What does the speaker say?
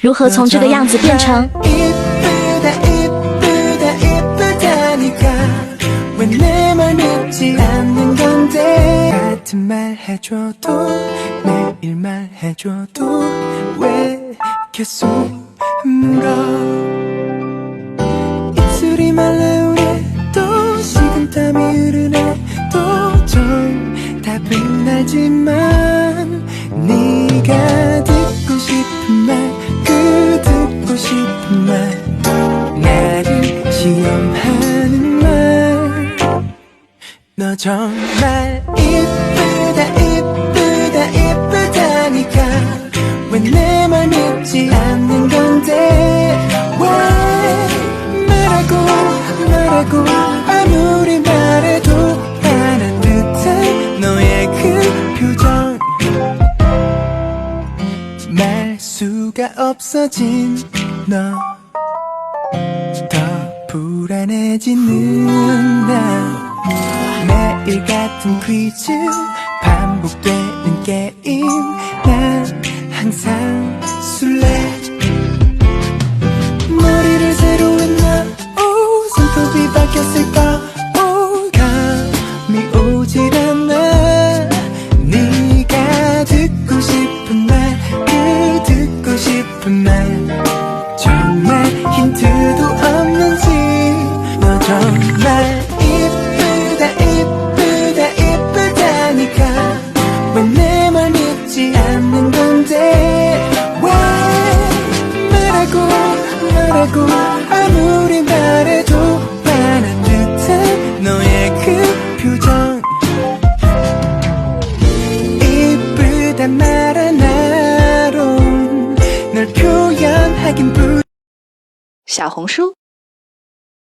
如何从这个样子变成 같은 말 해줘도 매일 말해줘도 왜 계속 물어 입술이 말라오네 또 식은땀이 흐르네 또 정답은 알지만 네가 듣고 싶은 말 그 듣고 싶은 말 나를 시험하는 말 너 정말 이쁘다 이쁘다 이쁘다니까 왜 내 말 믿지 않는 건데 왜 말하고 아무리 말해도 안 한 듯한 너의 그 표정 말 수가 없어진 너 더 불안해지는 나 매일 같은 퀴즈 반복되는 게임 난 항상 술래 머리를 새로 했나 오 손톱이 바뀌었을까 오 감이 오질 않아 네가 듣고 싶은 말 그 듣고 싶은 말 정말 힌트도 없는지 너 정말 왜 내 말 믿지 않는 건데 왜 말하고 아무리 말해도 화난 듯한 너의 그 표정 이쁘단 말 하나로 널 표현하긴 小红书